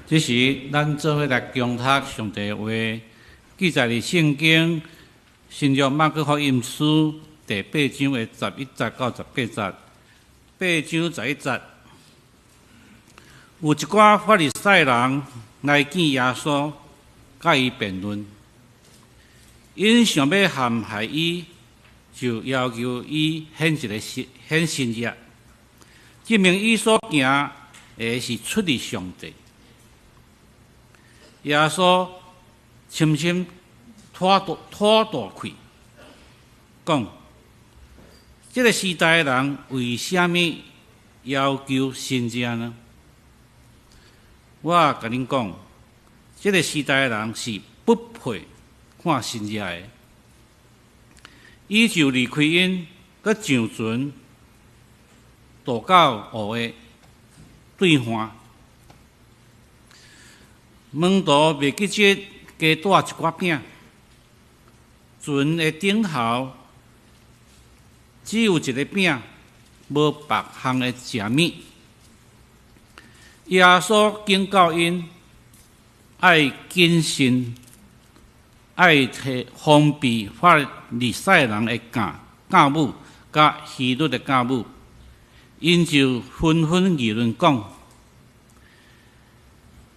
这时，咱做伙来共读上帝的话，记载伫圣经新约马可福音书第8章的11节到18节。8章11节，有一寡法利赛人来见耶稣，甲伊辩论，因想要陷害伊，就要求伊显神迹，证明伊所行的是出自上帝。耶稣深深拖大气，讲：这个时代的人为什么要求神迹呢？我甲恁讲，这个时代的人是不配看神迹的。伊就离开因，佮上船渡到湖的对岸。门徒未记节加带一寡饼，船的顶头只有一个饼，无别项的食物。耶稣警告因，爱谨慎，爱摕防备法利赛人的教母，甲希律的教母，因就纷纷议论讲。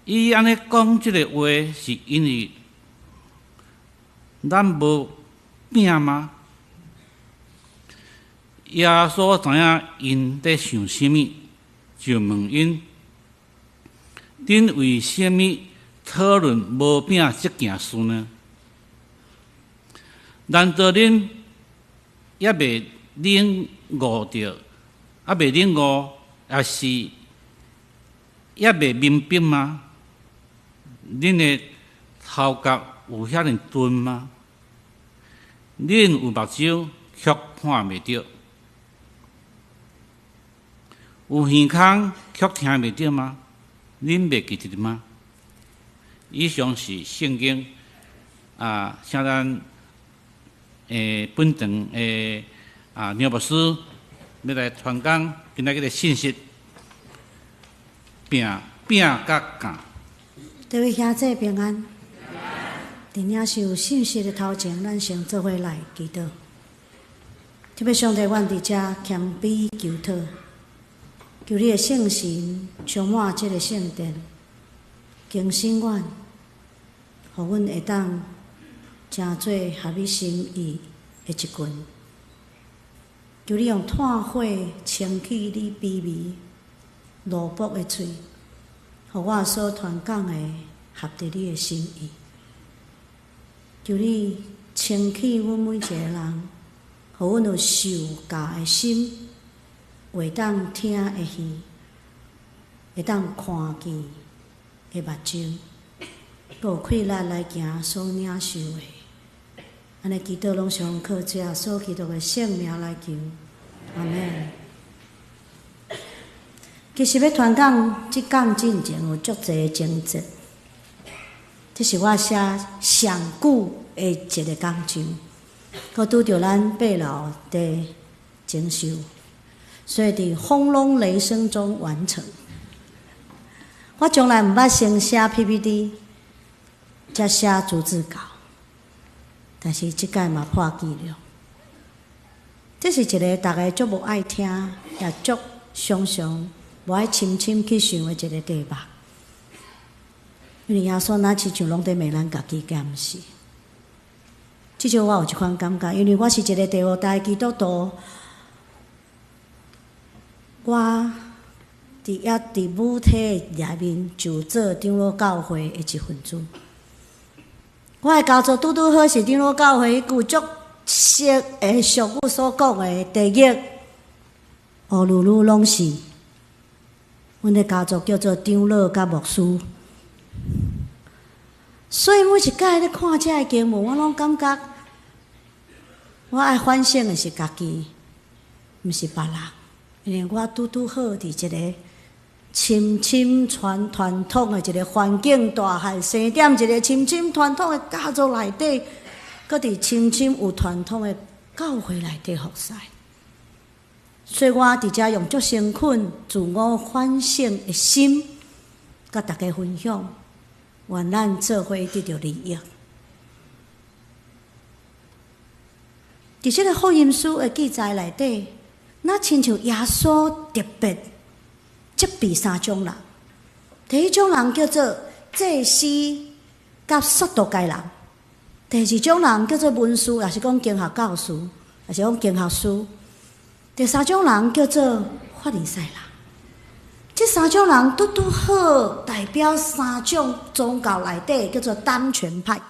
伊安尼讲即个话，是因为咱无饼吗？耶稣知影因在想什么，就问因：恁为什么讨论无饼这件事呢？难道恁也未领悟到，也未领悟，也是也未明白吗？恁的头壳有遐尼钝吗？恁有目睭却看袂到，有耳孔却听袂到吗？恁袂记得吗？以上是圣经请咱本堂廖牧师要来传讲今仔日的信息，饼甲羹。各位兄弟平安。伫领受信息的头前，咱先做伙来祈祷。特别上帝，阮伫遮谦卑求祷，求你的圣神充满这个圣殿，更新阮，互阮会当成做合你心意的一群。求你用炭火清起你卑微落薄的嘴，互我所传讲的合伫你的心意。求你清起阮每一个人，互阮有受教的心，会当听的耳，会当看见的目睭，阁有气力来行所领受的。安尼祈祷拢上靠主耶稣基督的圣名来求，阿门。其实要传讲即讲进前有足侪的情节，这是我写上久的一个工程，佮拄着咱八楼的整修，所以伫轰隆雷声中完成。我从来毋捌先写 PPT， 才写逐字稿，但是即届嘛破纪录。这是一个大家足无爱听，也足常常无爱深深去想的一个计划。因为耶稣哪亲像拢在骂咱家己，敢毋是？至少我有一款感觉，因为我是一个第五代基督徒，我伫母体内面就做长老教会的一份子。我的家族拄好是长老教会有足熟的俗语所讲的第一，乌噜噜拢是。阮的家族叫做长老甲牧师。所以每一摆咧看这个经文，我拢感觉我爱反省的是家己，毋是别人。因为我拄好伫一个深传统的一个环境大汉，生踮一个深传统的家族内底，搁伫深有传统的教会内底服侍。所以我伫遮用足诚恳、自我反省的心，甲大家分享，愿咱做伙得到利益。伫即个福音书的记载内底，那亲像耶稣特别责备三种人。第一种人叫做祭司甲撒都该人，第二种人叫做文士，也是讲经学教师，也是讲经学师。第三种人叫做法利赛人。这三种人拄拄好代表三种宗教内底叫做当权派，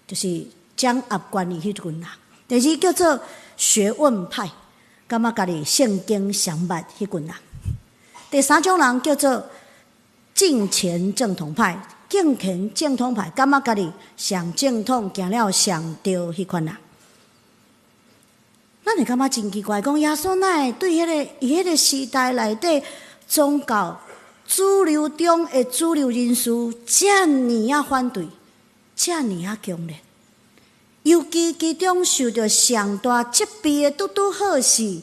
就是掌握权力迄群人。第二叫做学问派，感觉家己圣经上捌迄群人。第三种人叫做敬虔正统派，敬虔正统派感觉家己上正统，行了上对迄款人。咱会感觉真奇怪，讲耶稣哪会对伊迄个时代内底宗教主流中的主流人士遮尔啊反对，遮尔啊强烈？尤其其中受到上大责备的，拄拄好是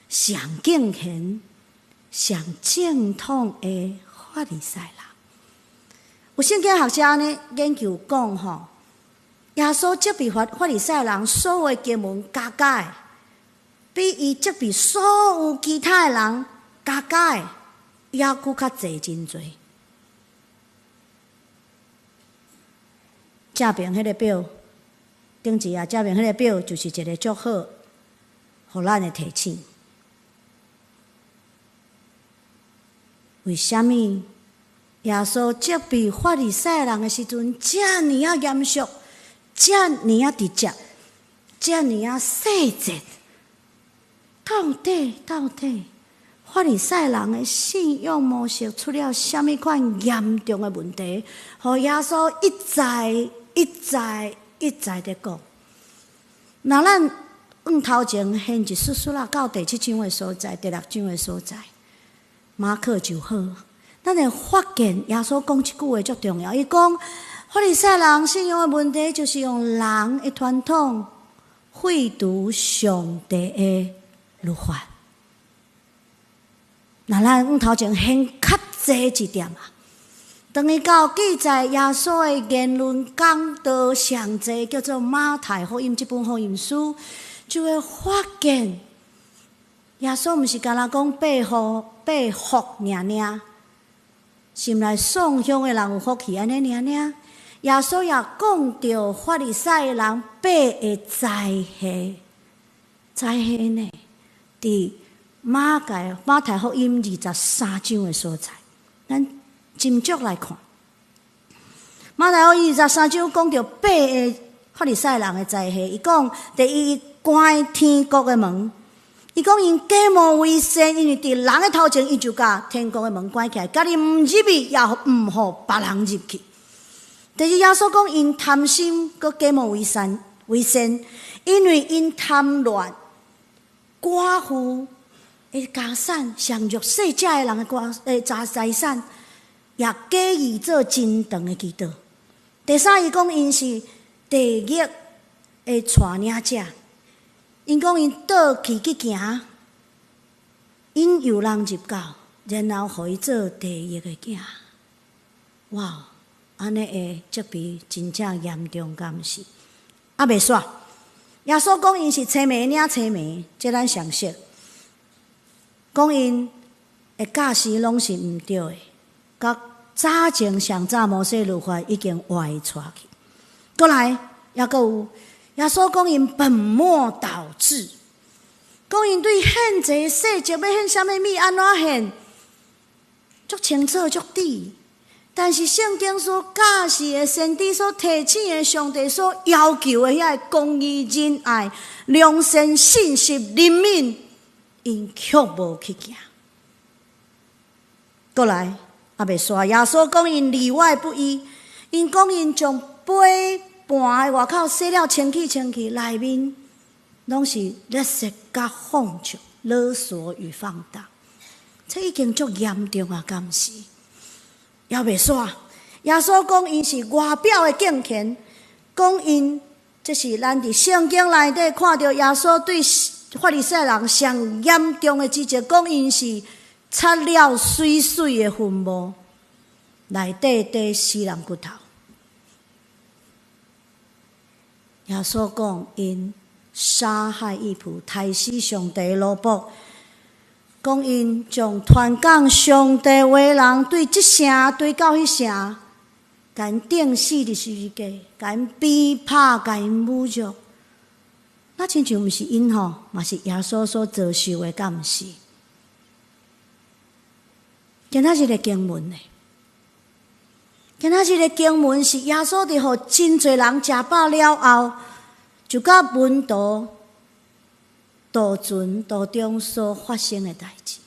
上敬虔、上正统的法利赛人。有圣经学者呢研究讲吼，耶稣责备法利赛人所有的经文加起来，比伊责备所有其他的人加起来也佫较侪真多。正面迄个表，顶一啊，正面迄个表就是一个祝贺，互咱的提醒。为虾米耶稣责备法利赛人的时阵，遮尔啊严肃，遮尔啊直接，遮尔啊细节？到底法利赛人的信仰模式出了虾米款严重的问题？互耶稣一再地讲。那咱头前现一丝丝啦，到第7章的所在，第6章的所在，马可就好，咱会发现耶稣讲一句话足重要。伊讲法利赛人信仰的问题，就是用人的传统废除上帝的律法。那咱头前先较济一点啊，等于到记载耶稣的言论讲到上济，叫做马太福音这本福音书，就会发现耶稣毋是干那讲八福尔尔，心内送香的人有福气安尼尔尔。耶稣也讲到法利赛人八个灾祸呢，伫马太福音23章的所在，咱斟酌来看。马太福音23章讲到八个法利赛人的灾祸，伊讲第一，关天国的门。伊讲因假冒为善，因为伫人的头前，伊就甲天国的门关起来，家己毋入去，也毋互别人入去。第二，耶稣讲因贪心，佮假冒为善，因为因贪恋寡妇的家产，上弱势者的人的财产，也假意做真长的祈祷。第三，伊讲因是地狱的带领者，因讲因倒去行，引诱人入教，然后互伊做地狱的囝。哇！安尼的责备真正严重，敢毋是？啊，袂煞。耶稣讲因是青梅领青梅，这咱常识。讲因的教示拢是毋对的，甲早前上早摩西律法已经歪出去。过来，也阁有耶稣讲因本末倒置，讲因对献祭细节要献啥物物安怎献，足清楚足底。但是圣经所教示的、先知所提醒的、上帝所要求的遐公义、仁爱、良善、信实、怜悯，因却无去行。过来，也袂煞。耶稣讲因里外不一，因讲因将杯盘的外口洗了清气，内面拢是垃圾甲放纵、勒索与放荡，这已经足严重啊！敢是？也袂煞。耶稣讲因是外表的敬虔，讲因这是咱伫圣经内底看到耶稣对法利赛人上严重的指责，讲因是擦了水水的坟墓，内底死人骨头。耶稣讲，因杀害异仆，杀死上帝的奴仆。讲因将传讲上帝话人对这城对到迄城，甲因钉死伫十字架，甲因鞭拍，甲因侮辱。那亲像毋是因吼，嘛是耶稣所遭受的，敢毋是？今仔日的经文呢？今仔日的经文是耶稣伫互真侪人食饱了后，就甲门徒渡船途中所发生的代志。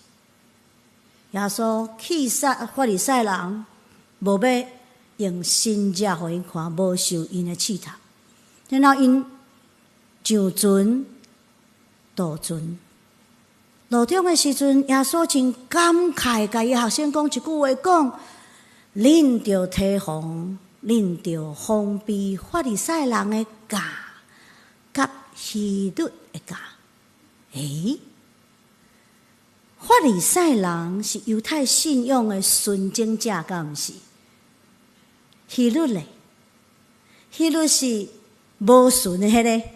耶稣气煞法利赛人，无要用新者互因看，无受因的试探，然后因上船渡船。路中的时阵，耶稣真感慨，甲伊学生讲一句话，讲：恁着提防，恁着防备法利赛人的教，甲希律的教。法利赛人是犹太信仰的纯正者，敢毋是？希律咧，希律是无纯的迄个，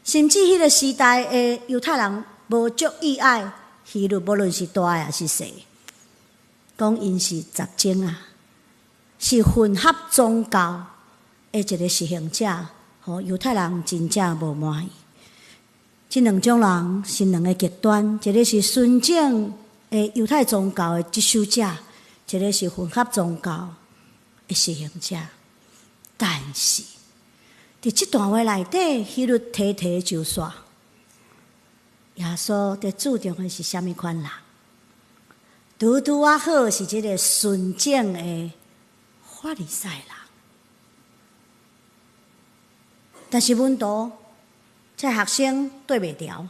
甚至迄个时代的犹太人无足意爱希律，无论是大还是小，讲因是杂种啊，是混合宗教的一个实行者，互犹太人真正无满意。这两种人是两个极端，一个是纯正的犹太宗教的接受者，一个是混合宗教的实行者。但是，伫这段话内底，希律提提就煞。耶稣伫注重的是啥物款人？拄拄啊好是这个纯正的法利赛人，但是门徒这学生对袂牢，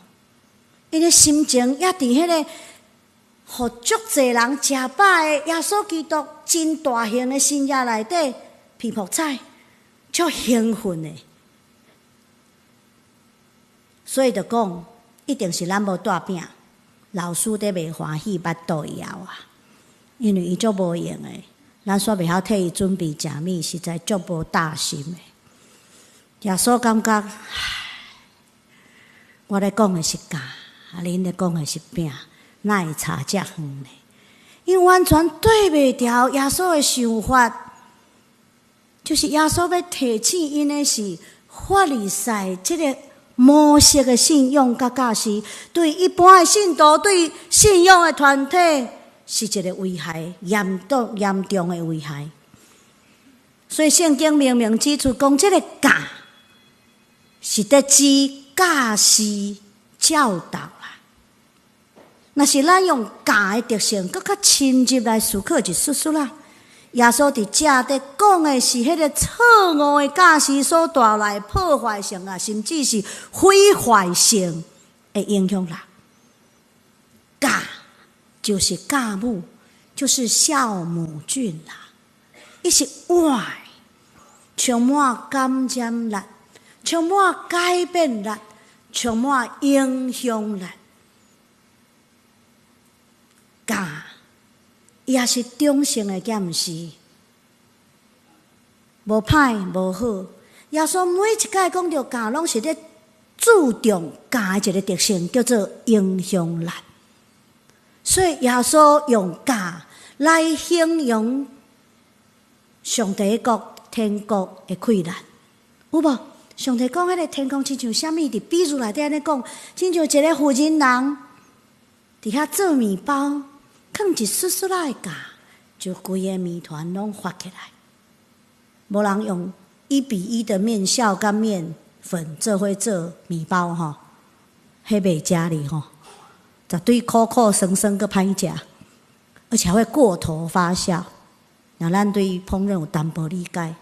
因为心情也伫迄个，互足侪人食饱的耶稣基督真大型的新约内底，皮泡菜，足兴奋的，所以就讲，一定是咱无带饼，老师伫袂欢喜，巴肚枵啊，因为伊足无用的，咱煞袂晓替伊准备食物，实在足无大心的。耶稣感觉，我咧讲的是教，恁咧讲的是饼，哪会差遮远呢？因完全对袂调耶稣的想法，就是耶稣要提醒因的是法利赛这个模式的信仰甲教师，对一般的信徒、对信仰的团体是一个危害，严重的危害。所以圣经明明指出，讲这个教是得知教师教导啦。若是咱用教的特性，搁较深入来思考一丝丝啦。耶稣伫遮伫讲的是迄个错误的教师所带来破坏性啊，甚至是毁坏性的影响啦。教就是教母，就是酵母菌啦，伊是爱，充满感染力，充满改变力，充满影响力。教也是中性的，敢毋是？无歹无好。耶稣每一摆讲到教，拢是咧注重教的一个特性，叫做影响力。所以耶稣用教来形容上帝国、天国的困难，有无？上帝讲迄个天国亲像啥物？伫比喻内底安尼讲，亲像一个富人人伫遐做面包，放一丝丝仔的教，就规个面团拢发起来。无人用1:1的面酵甲面粉做伙做面包吼，迄袂食哩吼，绝对苦苦酸酸个歹食，而且会过头发酵。若咱对烹饪有淡薄理解，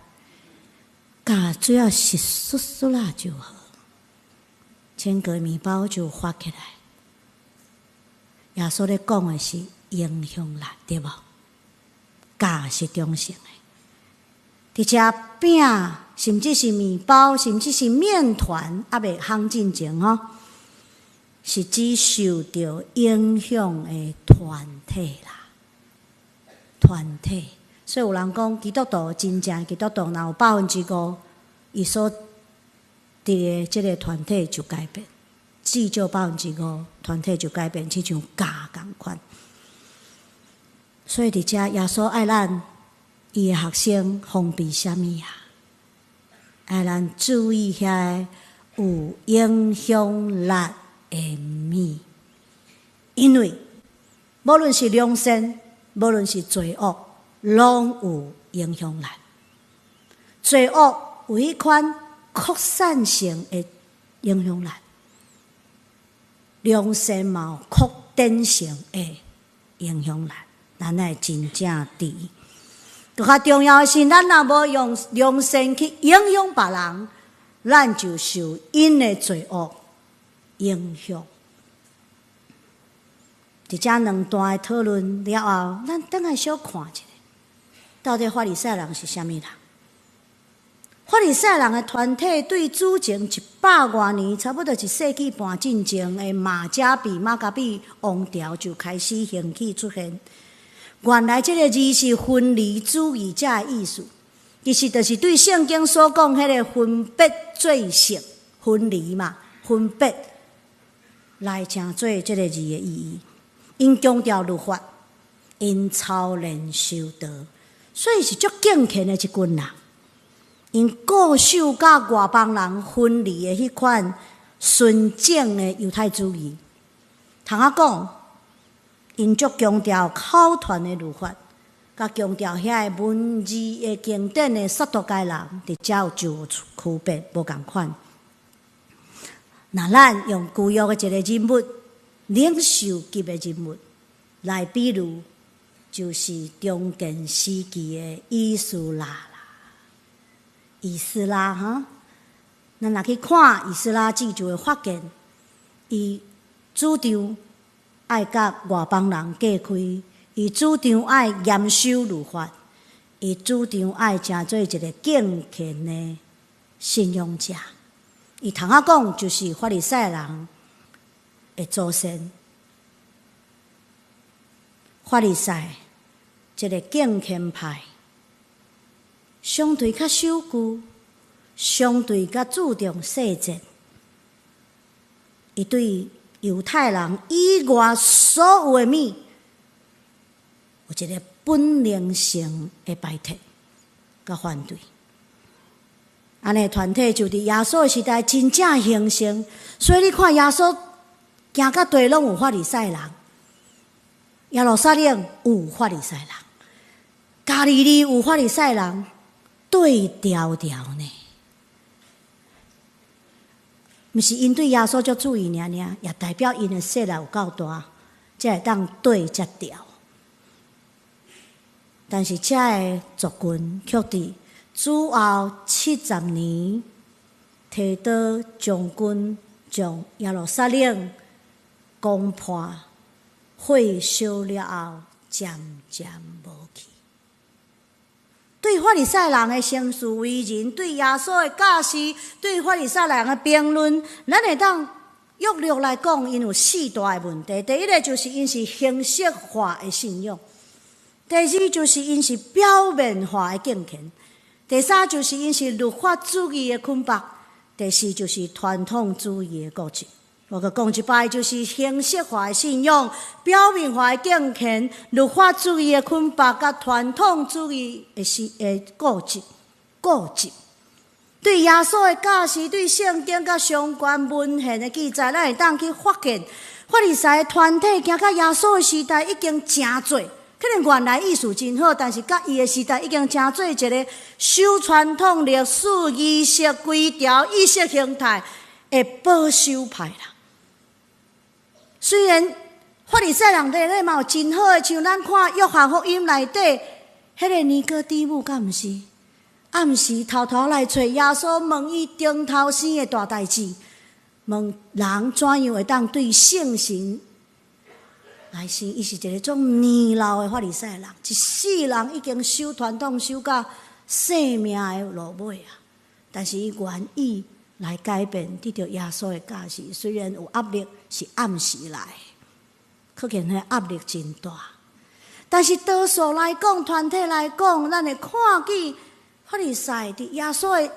教最要是丝丝仔就好，整个面包就发起来。耶稣咧讲的是影响力，对无？教是中性的。伫遮饼，甚至是面包，甚至是面团，还袂烘进前吼，是指受到影响的团体啦，团体。所以有人讲，基督徒真正基督徒，若有5%，伊所伫的即个团体就改变，至少5%团体就改变，亲像教共款。所以伫遮，耶稣爱咱伊的学生防备啥物啊？爱咱注意遐有影响力的物，因为无论是良善，无论是罪恶，拢有影响力。罪恶有迄款扩散性的影响力，良善嘛有扩展性的影响力，咱爱真正知。更较重要的是，咱若无用良善去影响别人，咱就受因的罪恶影响。伫遮两段的讨论了后，咱等下小看一下，到底法利赛人是啥物人？法利赛人的团体对主前100多年，差不多1世纪半进前的马加比王朝就开始兴起出现。原来这个字是分离主义者的意思，其实就是对圣经所讲迄个分别罪性、分离嘛、分别来成做这个字的意义。因强调律法，因操练修道，所以是足敬虔的一群人。因固守甲外邦人分离的迄款纯正的犹太主义。通啊讲，因足强调口传的律法，甲强调遐个文字的经典的撒都该人，伫遮有就区别无共款。那咱用旧约的一个人物，领袖级的人物来比如，就是中建时期的以斯拉啦。以斯拉哈，咱若去看以斯拉记，就会发现，伊主张爱甲外邦人隔开，伊主张爱严守律法，伊主张爱成做一个敬虔的信仰者。伊通啊讲，就是法利赛人的祖先。法利赛一个敬虔派。相对较守旧，相对较注重细节，伊对犹太人以外所有的物，有一个本能性的排斥甲反对。安尼团体就伫耶稣的时代真正形成，所以你看耶稣行到地拢有法利赛人，耶路撒冷有法利赛人，加利利有法利赛人。对调调呢，毋是因对耶稣足注意尔，也代表因的势力有够大，才会当对才调。但是这个族群却伫主后70年，提刀将军将耶路撒冷攻破、毁烧了后，渐渐无去。对法利赛人的行事为人，对耶稣的教示，对法利赛人的评论，咱会当约略来讲，因有4大的问题。第一个就是因是形式化的信仰；第二就是因是表面化的敬虔；第三就是因是律法主义的捆绑；第四就是传统主义的固执。我佮讲一摆，就是形式化的信仰、表面化的敬虔、律法主义的捆绑，甲传统主义的固执。对耶稣的教示，对圣经甲相关文献的记载，咱会当去发现，法利赛的团体行到耶稣的时代已经真侪，可能原来意思真好，但是甲伊的时代已经真做一个守传统历史、仪式规条、意识形态的保守派啦。虽然法利赛人内底嘛有真好诶，像咱看约翰福音内底，迄个尼哥底母敢毋是？暗时偷偷来找耶稣，问伊顶头生诶大代志，问人怎样会当对圣神来信？伊是一个种年老诶法利赛人，一世人已经守传统守到性命诶落尾啊！但是伊愿意来改变，得到耶稣的教示。虽然有压力是暗时来，可见迄压力真大。但是多数来讲，团体来讲，咱会看见法利赛伫耶稣的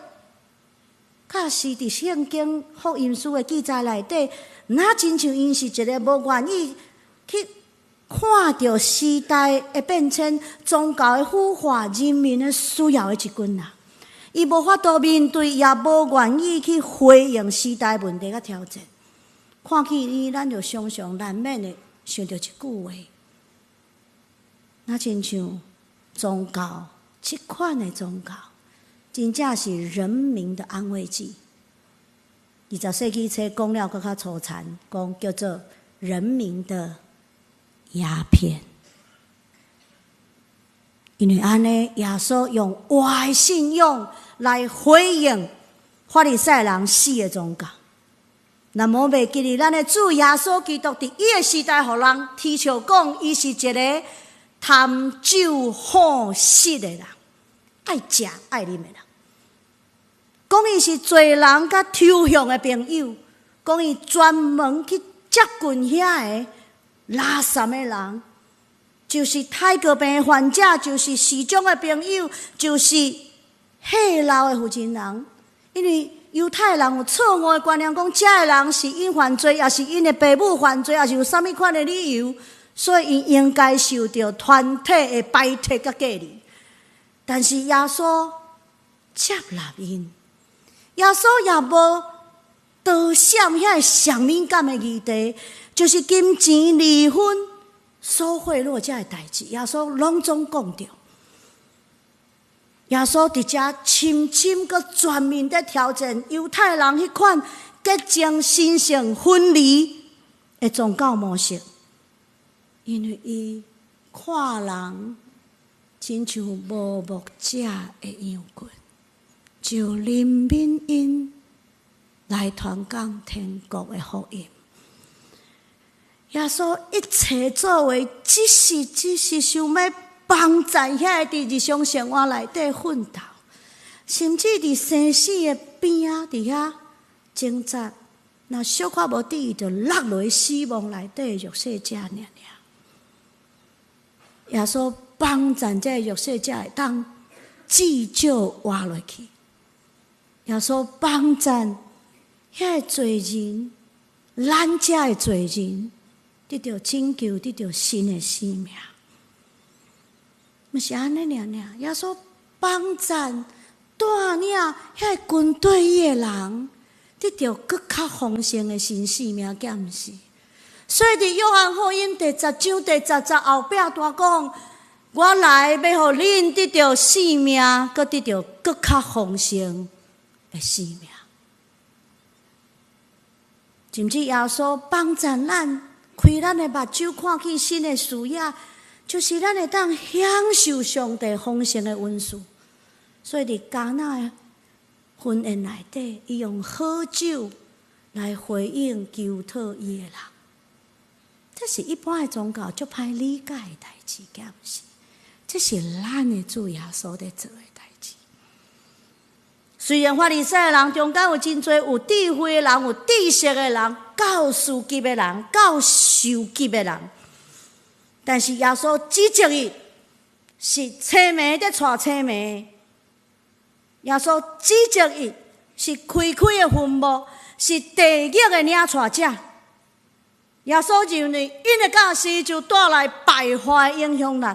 教示伫圣经福音书的记载内底，那亲像因是一个无愿意去看到时代的变迁、宗教的腐化、人民的需要的一群人。伊无法度面对，也无愿意去回应时代问题甲挑战。看起伊，咱就常常难免的想到一句话：那亲像宗教，这款的宗教，真正是人民的安慰剂。20世纪册讲了更较粗残，讲叫做人民的鸦片。因为安尼，耶稣用活的信仰来回应法利赛人死的宗教。那么袂记哩，咱的主耶稣基督伫伊的时代，互人提笑讲，伊是一个贪酒好色的人，爱食爱啉的人。讲伊是罪人甲抽象的朋友，讲伊专门去接近遐个拉萨的人。就是太过病的患者，就是视障的朋友，就是血流的负责人。因为犹太人有错误的观念，讲这个人是因犯罪，也是因的父母犯罪，也是有啥物款的理由，所以因应该受到团体的排斥甲隔离。但是耶稣接纳因，耶稣也无多闪遐上敏感的议题，就是金钱离婚。收贿赂这个代志，耶稣拢总讲着。耶稣伫遮深深佮全面的挑战犹太人迄款结晶神圣分离的宗教模式，因为伊看人亲像无目者的羊群，就人民因来传讲天国的福音。耶稣一切作为，只是想要帮助遐伫日常生活内底奋斗，甚至伫生死的边仔伫遐挣扎，若小可无注意，就落落死亡内底弱势者尔。耶稣帮助这弱势者会当至少活落去。耶稣帮助遐罪人，咱遮的罪人。得到拯救，得到新的生命，毋是安尼尔。耶稣帮助带领遐军队的人，得到更较丰盛的新生命，敢毋是？所以伫约翰福音第10章第10节后壁大讲：我来要互恁得到生命，佮得到更较丰盛的生命。甚至耶稣帮助咱。开咱的目睭，看见新的视野，就是咱会当享受上帝丰盛的恩赐。所以伫迦纳的婚宴内底，伊用好酒来回应求讨伊的人。这是一般的宗教足歹理解的代志，敢毋是？这是咱的主耶稣在做的代志。虽然法利赛人中间有真侪有智慧的人，有知识的人。教士级的人，教授级的人，但是耶稣指责伊是青梅在带青梅，耶稣指责伊是开的坟墓，是地狱的领带者。耶稣认为因的教示就带来败坏的影响力。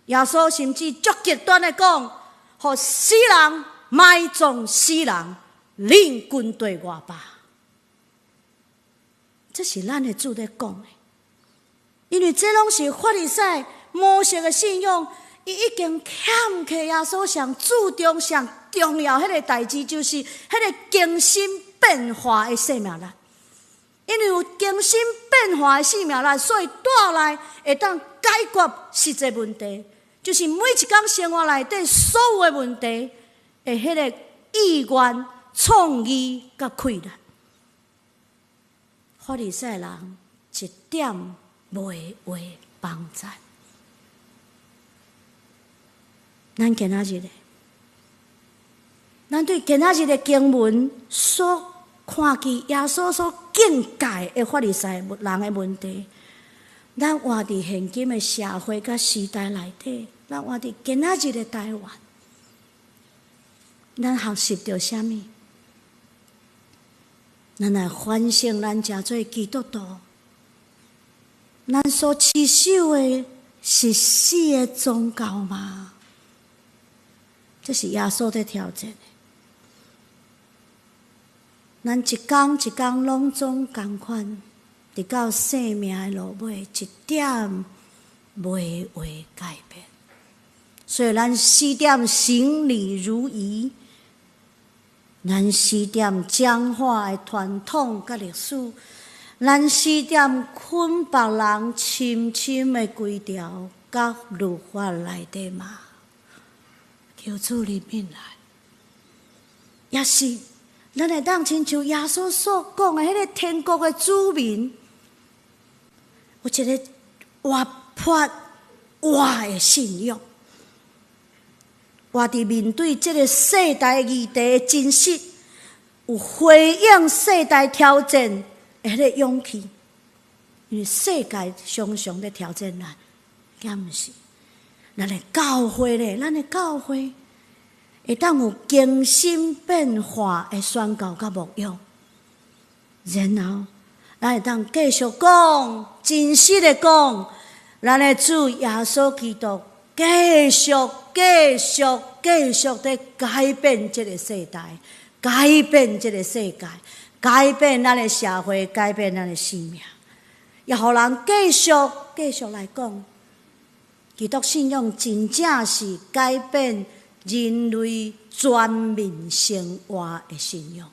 耶稣甚至足极端的讲，互死人埋葬死人，令军队外巴。这是咱的主在讲的，因为这拢是法利赛模式的信仰，伊已经欠缺耶稣上注重、上重要迄个代志，就是迄个精神变化的生命力。因为有精神变化的生命力，所以带来会当解决实际问题，就是每一天生活内底所有的问题的迄个意愿、创意甲困难。法利赛人一点袂为帮助。咱今仔日咧，咱咱对今仔日的经文所看见耶稣所警戒的法利赛人的问题，咱活伫现今的社会甲时代内底，咱活伫今仔日的台湾，咱学习到啥物？咱来反省咱诚做基督徒，咱所持守的是死的宗教吗？这是耶稣在挑战的。咱一天一天拢总共款，直到生命的路尾，一点袂会改变。所以咱4点行礼如仪。咱4点讲话的传统甲历史，咱4点捆别人深深的规条甲律法内底嘛，求主怜悯来，也是咱会当亲像耶稣所讲的迄个天国的子民，有一个活泼活的信仰。活伫面对这个世代议题的真实，有回应世代挑战的迄个勇气。因为世界常常在挑战咱，敢毋是？咱的教会咧，咱的教会会当有更新变化的宣告甲牧养，然后咱会当继续讲，真实的讲，咱的主耶稣基督。继续地改变这个世代，改变这个世界，改变咱的社会，改变咱的生命，也互人继续来讲，基督信仰真正是改变人类全面生活的信仰。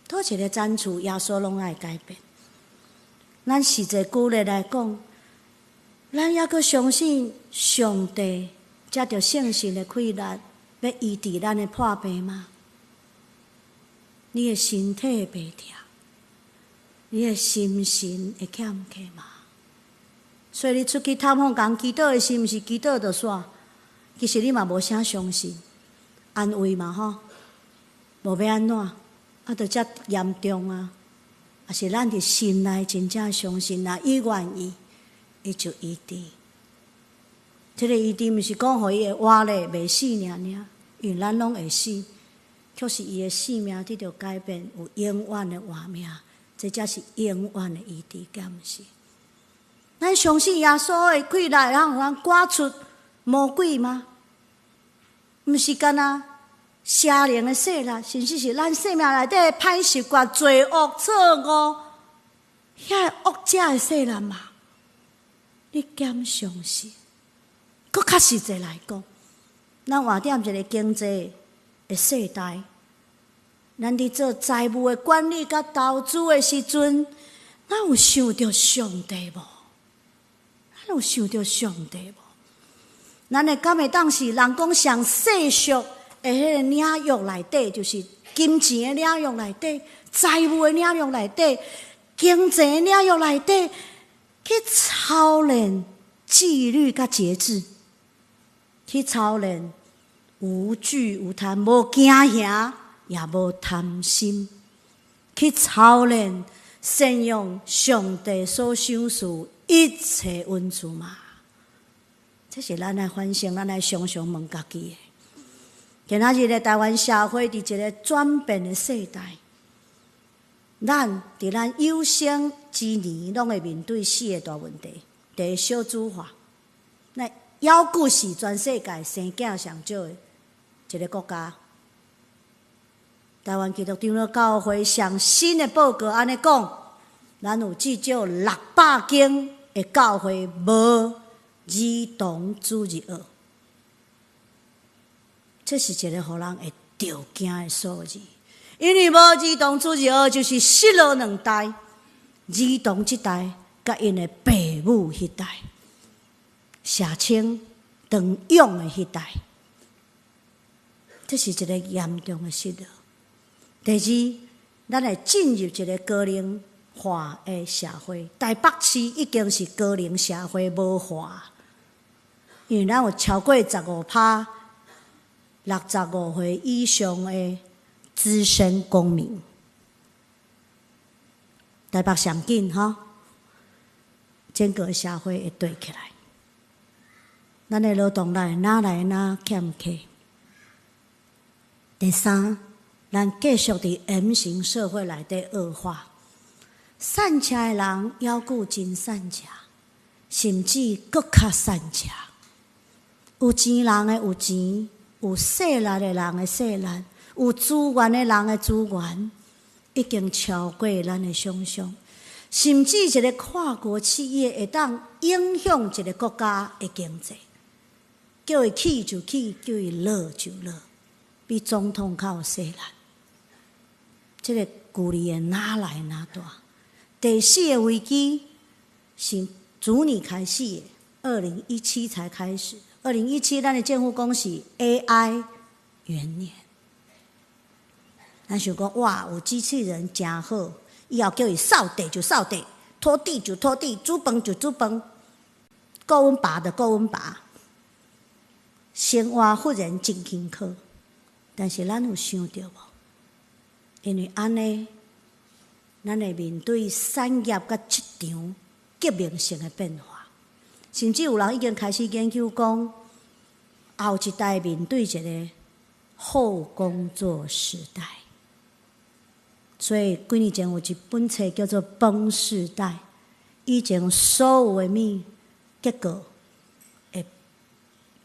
倒一个赞助，耶稣拢爱改变。咱实际鼓励来讲。咱还阁相信上帝藉着圣神的开力，要医治咱的破病吗？你的身体会病痛，你的心神会欠缺吗？所以你出去探访讲祈祷的是毋是祈祷就煞？其实你嘛无啥相信，安慰嘛吼，无要安怎？啊，就遮严重啊！啊是咱伫心内真正相信啦，伊愿意。伊就医治，这个医治毋是讲互伊会活咧袂死尔，因为咱拢会死，却是伊的性命得到改变，有永远的活命，这才是永远的医治，敢毋是？咱相信耶稣的开力，让互咱赶出魔鬼吗？毋是干那邪灵的势力，甚至是咱生命内底的歹习惯、罪恶、错误，遐恶者的势力嘛？你敢相信？搁较实际来讲，咱活踮一个经济的世代，咱伫做财务的管理甲投资的时阵，咱有想到上帝无？咱有想到上帝无？咱会敢会当是人讲上世俗的迄个领域内底，就是金钱的领域内底、财务的领域内底、经济的领域内底。去操练纪律甲节制，去操练无惧无贪，无惊吓，也无贪心，去操练善用上帝所赏赐一切恩赐嘛。这是咱来反省，咱来常常问家己的。今仔日的台湾社会伫一个转变的世代。咱伫咱有生之年，拢会面对4个大问题。第一，少子化，那遥古是全世界生囝上少的一个国家。台湾基督长老教会上新的报告安尼讲，咱有至少600间的教会无儿童主日学，这是一个互人会着惊的数字。因为无儿童主日学，就是失落2代，儿童这代甲因的父母迄代，社青长幼的迄代，这是一个严重的失落。第二，咱会进入一个高龄化的社会，台北市已经是高龄社会无化，因为咱有超过15%，65岁以上的资深公民。台北上紧哈，整个社会会对起来。咱的劳动力哪来哪欠缺？第三，咱继续伫 M 型社会内底恶化，善车的人要顾真善车，甚至搁较善车。有钱人的有钱，有势力的人的势力，有资源的人的资源，已经超过咱的想象。甚至一个跨国企业会当影响一个国家的经济，叫伊起就起，叫伊落就落，比总统较有势力。这个距离的哪来哪大？第四个危机是逐年开始的，2017才开始。2017咱的政府讲是 AI 元年，咱想讲哇，有机器人真好。以后叫伊扫地就扫地，拖地就拖地，煮饭就煮饭，顾阮爸就顾阮爸，生活忽然真轻巧。但是咱有想到无？因为安尼，咱会面对产业甲市场革命性的变化，甚至有人已经开始研究讲，后一代面对一个后工作时代。所以几年前有一本册叫做《崩世代》，以前所有的结果会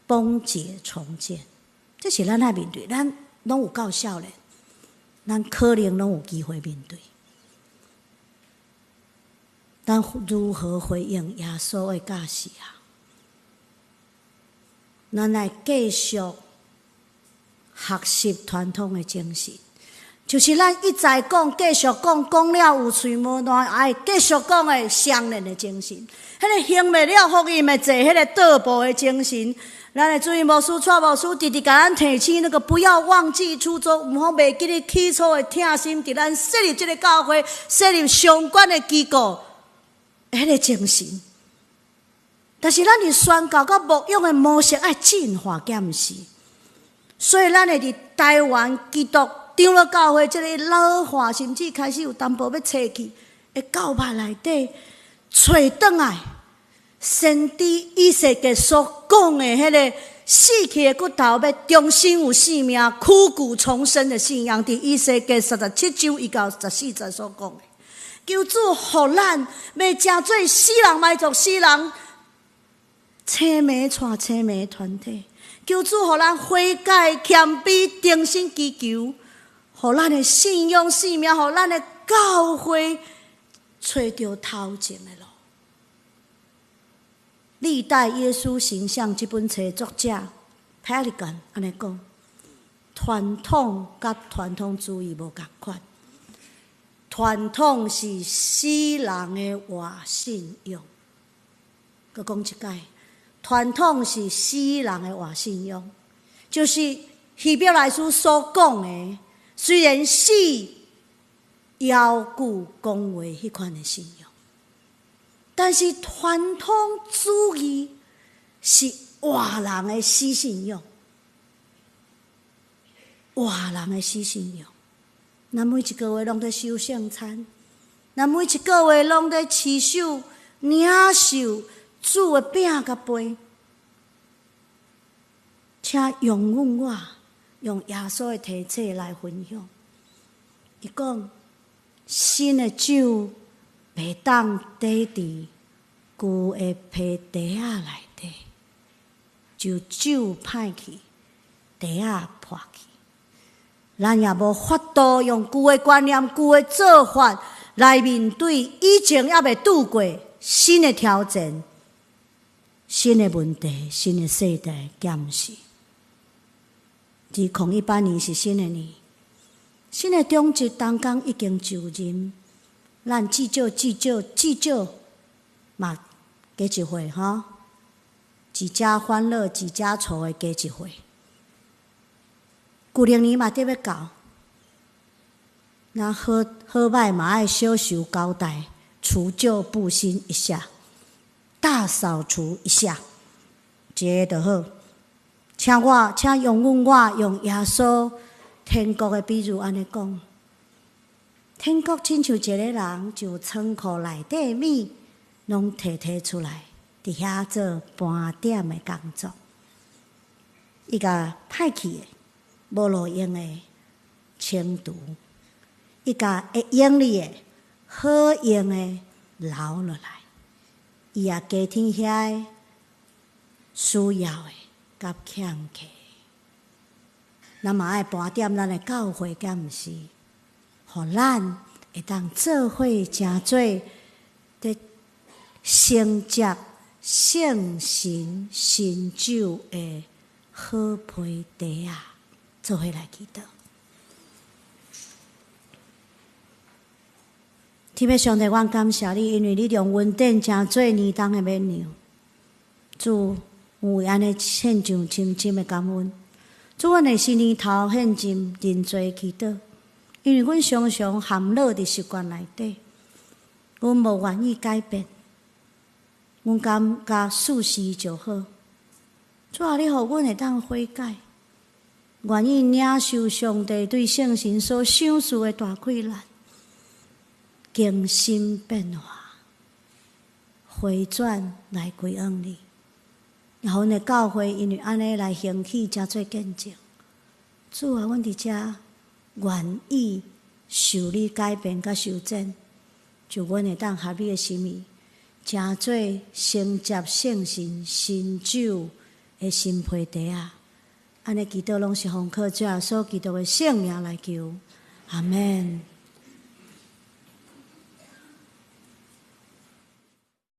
崩解重建，这是咱爱面对，咱拢有够少年，咱可能拢有机会面对。咱如何回应耶稣的教示啊？咱来继续学习传统的精神。就是咱一再讲，继续讲，讲了有喙无烂，爱继续讲的相连的精神，迄个行袂了福音的坐，迄个倒步的精神。咱的主任牧师、蔡牧师直直甲咱提醒，那个不要忘记初衷，毋好袂记你起初的疼心，伫咱设立这个教会、设立相关的机构，迄个精神。但是咱的宣教甲牧养的模式爱进化减死，所以咱会伫台湾基督长老教会这个老化，甚至开始有淡薄要撤去的教派内底，找转来先知以西结所讲的迄个死去的骨头要重新有生命、枯骨重生的信仰，伫以西结37章1到14节所讲的。求主互咱要成做死人埋葬死人，青梅带青梅团体。求主互咱悔改、谦卑、定心祈求。互咱的信仰生命，互咱的教会找到头前的路。历代耶稣形象这本册作者 Pelikan 安尼讲，传统甲传统主义无共款。传统是死人的活信仰，佮讲一解，传统是死人的活信仰，就是希伯来书所讲的。虽然死，要顾讲话迄款的信仰，但是传统主义是活人的死信仰，活人的死信仰。咱每一个月拢在收圣餐，咱每一个月拢在持守、领受主的饼甲杯，请用阮我。用耶稣的体册来分享。伊讲，新的酒袂当底伫旧的皮袋仔内底，就酒歹去，袋仔破去。咱也无法度用旧的观念、旧的做法来面对以前也未拄过新的挑战、新的问题、新的世代减死。2018年是新的年，新的中职当工已经就任，咱至少嘛加一回哈，一家欢乐一家愁的加一回。旧历年嘛得要到，那好歹嘛爱小修交代，除旧布新一下，大扫除一下，这就好。请用耶稣天国的比喻安尼讲，天国亲像一个人，就仓库内底米拢摕出来，伫遐做盘点的工作。伊甲歹去的、无路用的清除，伊甲会用哩的、好用的留落来，伊也加添遐需要的甲欠客。咱嘛爱盘点咱的教会，敢毋是？互咱会当做伙诚做伫承接圣神新酒的好配地啊！做伙来祈祷。天父上帝，阮感谢你，因为你用恩典诚做年冬的绵羊。主有为安尼献上深深的感恩。主，阮的新年头献尽真侪祈祷，因为阮常常陷落伫习惯内底，阮无愿意改变，阮感觉舒适就好。主啊，你互阮会当悔改，愿意领受上帝对圣神所赏赐的大困难，更新变化，回转来归向你。然后阮的教会因为安尼来兴起，才做见证。主啊，阮伫遮愿意受你改变甲修正，就阮会当合你的心意，诚做承接圣神新酒的新配地啊！安尼祈祷拢是奉靠主耶稣基督的圣名来求，阿门。